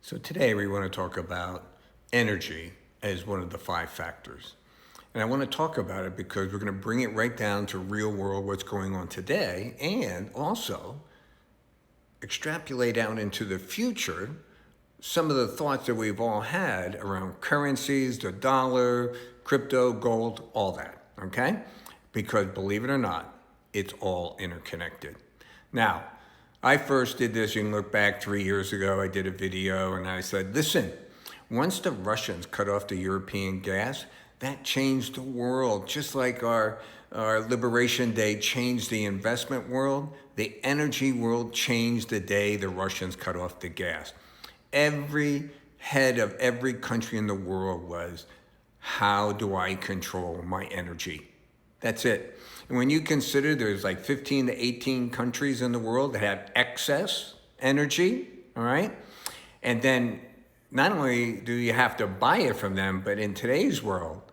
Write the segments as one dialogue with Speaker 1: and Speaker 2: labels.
Speaker 1: So today we want to talk about energy as one of the 5 factors. And I want to talk about it because we're going to bring it right down to real world, what's going on today, and also extrapolate out into the future some of the thoughts that we've all had around currencies, the dollar, crypto, gold, all that, okay? Because believe it or not, it's all interconnected. Now, I first did this, you can look back 3 years ago, I did a video and I said, listen, once the Russians cut off the European gas, that changed the world. Just like our Liberation Day changed the investment world, the energy world changed the day the Russians cut off the gas. Every head of every country in the world was, how do I control my energy? That's it. And when you consider there's like 15 to 18 countries in the world that have excess energy, all right? And then not only do you have to buy it from them, but in today's world,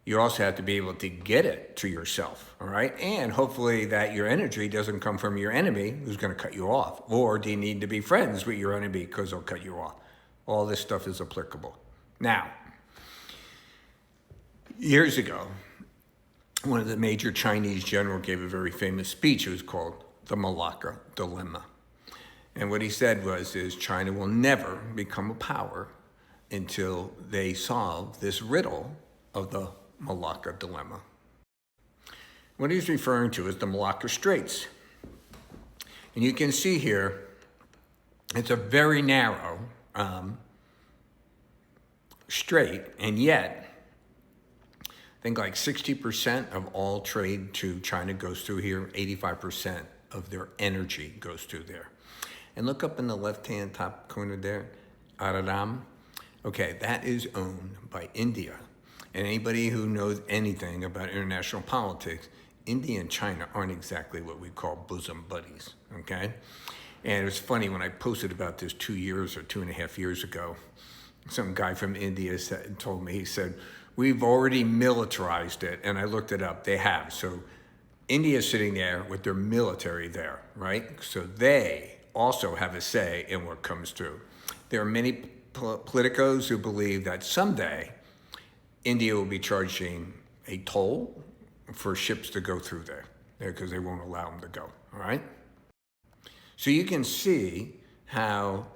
Speaker 1: you also have to be able to get it to yourself, all right? And hopefully that your energy doesn't come from your enemy who's gonna cut you off. Or do you need to be friends with your enemy because they'll cut you off? All this stuff is applicable. Now, years ago, one of the major Chinese generals gave a very famous speech. It was called the Malacca Dilemma. And what he said is China will never become a power until they solve this riddle of the Malacca Dilemma. What he's referring to is the Malacca Straits. And you can see here, it's a very narrow strait, and yet, I think like 60% of all trade to China goes through here, 85% of their energy goes through there. And look up in the left-hand top corner there, Araram. Okay, that is owned by India. And anybody who knows anything about international politics, India and China aren't exactly what we call bosom buddies, okay? And it was funny when I posted about this 2 years or 2.5 years ago, some guy from India told me, he said, we've already militarized it, and I looked it up, they have. So India's sitting there with their military there, right? So they also have a say in what comes through. There are many politicos who believe that someday India will be charging a toll for ships to go through there because they won't allow them to go, all right? So you can see how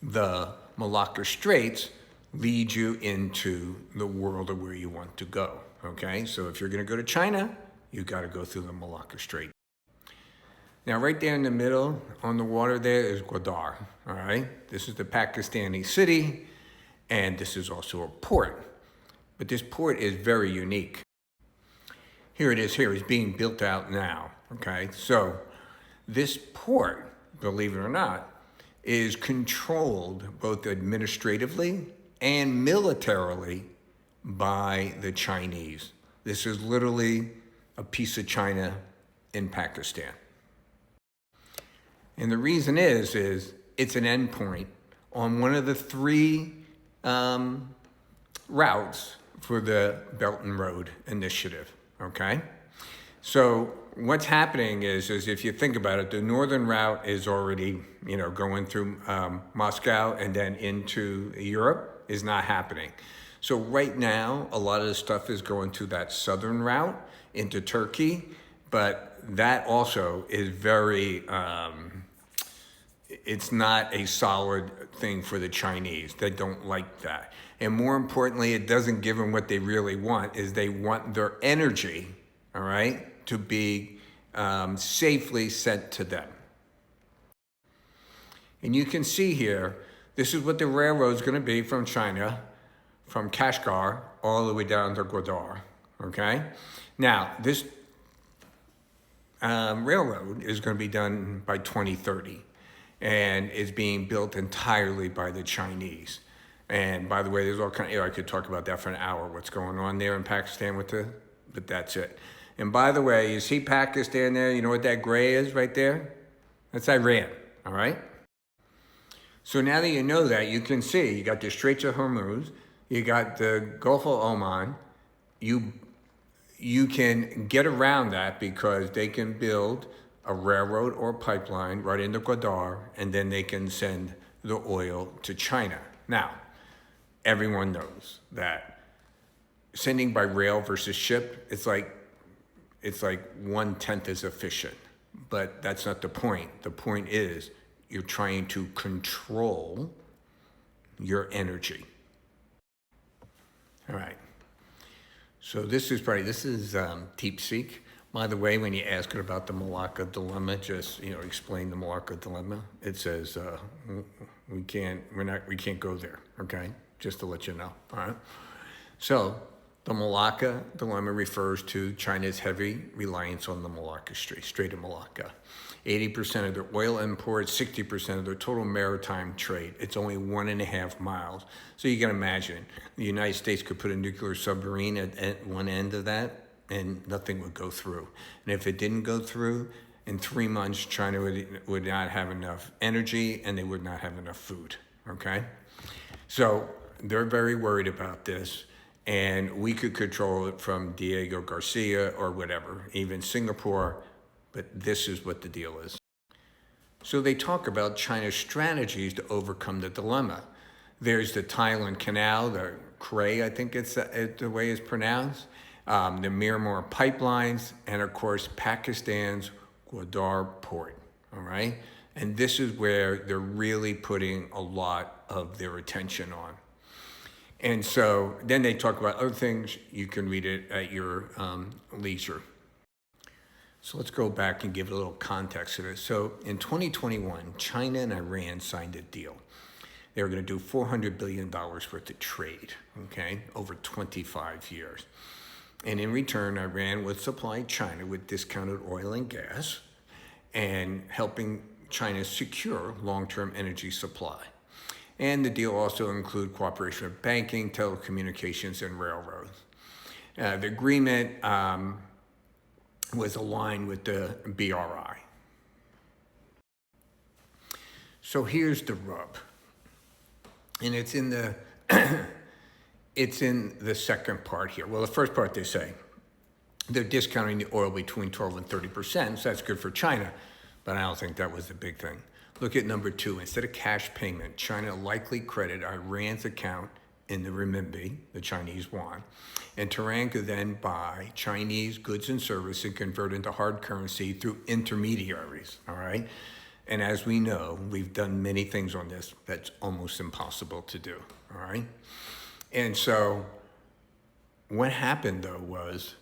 Speaker 1: the Malacca Straits lead you into the world of where you want to go, okay? So if you're gonna go to China, you gotta go through the Malacca Strait. Now, right there in the middle on the water there is Gwadar, all right? This is the Pakistani city, and this is also a port. But this port is very unique. Here it is here, it's being built out now, okay? So this port, believe it or not, is controlled both administratively and militarily by the Chinese. This is literally a piece of China in Pakistan. And the reason is it's an endpoint on one of the 3 routes for the Belt and Road Initiative, okay? So what's happening is if you think about it, the northern route is already, going through Moscow and then into Europe is not happening. So right now, a lot of the stuff is going to that southern route into Turkey, but that also is very, it's not a solid thing for the Chinese. They don't like that. And more importantly, it doesn't give them what they really want, is they want their energy, all right, to be safely sent to them. And you can see here, this is what the railroad's gonna be from China, from Kashgar all the way down to Gwadar, okay? Now, this railroad is gonna be done by 2030 and is being built entirely by the Chinese. And by the way, there's all kind of, I could talk about that for an hour, what's going on there in Pakistan but that's it. And by the way, you see Pakistan there, you know what that gray is right there? That's Iran, all right? So now that you know that, you can see, you got the Straits of Hormuz, you got the Gulf of Oman, you can get around that because they can build a railroad or pipeline right into Gwadar, and then they can send the oil to China. Now, everyone knows that sending by rail versus ship, it's like 1/10 as efficient. But that's not the point. The point is you're trying to control your energy. All right. So this is deep seek. By the way, when you ask her about the Malacca dilemma, just explain the Malacca dilemma. It says we can't go there. Okay, just to let you know. All right. So the Malacca dilemma refers to China's heavy reliance on the Malacca Strait of Malacca. 80% of their oil imports, 60% of their total maritime trade. It's only 1.5 miles. So you can imagine the United States could put a nuclear submarine at one end of that and nothing would go through. And if it didn't go through, in 3 months, China would not have enough energy and they would not have enough food, okay? So they're very worried about this. And we could control it from Diego Garcia or whatever, even Singapore, but this is what the deal is. So they talk about China's strategies to overcome the dilemma. There's the Thailand Canal, the Kray, I think it's the way it's pronounced, the Myanmar pipelines, and of course, Pakistan's Gwadar port, all right? And this is where they're really putting a lot of their attention on. And so then they talk about other things. You can read it at your leisure. So let's go back and give a little context to this. So in 2021, China and Iran signed a deal. They were going to do $400 billion worth of trade, okay, over 25 years. And in return, Iran would supply China with discounted oil and gas and helping China secure long-term energy supply. And the deal also included cooperation of banking, telecommunications, and railroads. The agreement was aligned with the BRI. So here's the rub, and it's in the second part here. Well, the first part they say they're discounting the oil between 12 and 30%, so that's good for China, but I don't think that was the big thing. Look at number 2. Instead of cash payment, China likely credit Iran's account in the renminbi, the Chinese yuan, and Tehran could then buy Chinese goods and services and convert into hard currency through intermediaries, all right? And as we know, we've done many things on this that's almost impossible to do, all right? And so what happened, though, was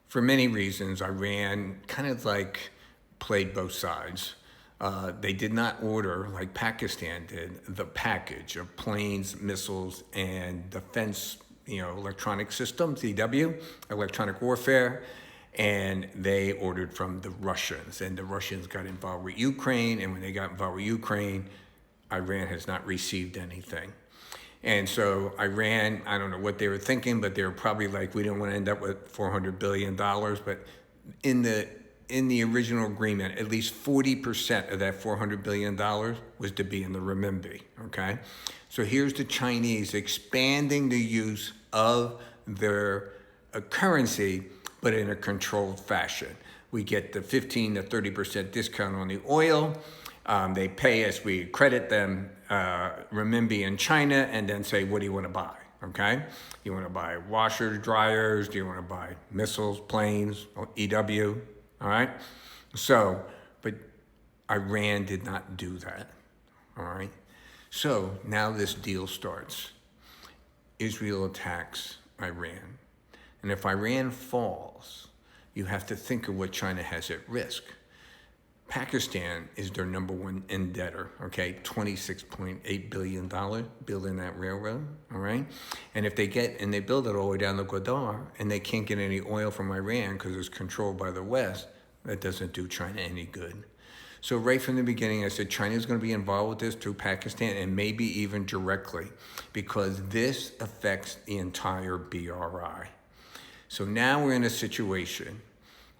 Speaker 1: for many reasons, Iran kind of like played both sides. They did not order, like Pakistan did, the package of planes, missiles, and defense, electronic systems, EW, electronic warfare, and they ordered from the Russians. And the Russians got involved with Ukraine, and when they got involved with Ukraine, Iran has not received anything. And so Iran, I don't know what they were thinking, but they were probably like, we don't want to end up with $400 billion, but in the original agreement, at least 40% of that $400 billion was to be in the renminbi, okay? So here's the Chinese expanding the use of their currency, but in a controlled fashion. We get the 15 to 30% discount on the oil. They pay us, we credit them renminbi in China, and then say, what do you want to buy, okay? You want to buy washers, dryers? Do you want to buy missiles, planes, EW? All right? So, but Iran did not do that, all right? So now this deal starts. Israel attacks Iran. And if Iran falls, you have to think of what China has at risk. Pakistan is their number one indebtor, okay? $26.8 billion building that railroad, all right? And if they build it all the way down the Gwadar and they can't get any oil from Iran because it's controlled by the West, that doesn't do China any good. So right from the beginning, I said China is going to be involved with this through Pakistan and maybe even directly because this affects the entire BRI. So now we're in a situation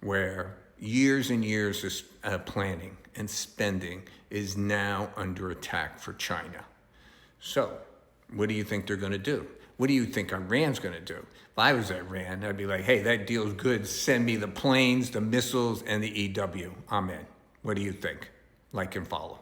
Speaker 1: where years and years of planning and spending is now under attack for China. So what do you think they're going to do? What do you think Iran's going to do? If I was Iran, I'd be like, hey, that deal's good. Send me the planes, the missiles, and the EW. I'm in. What do you think? Like and follow.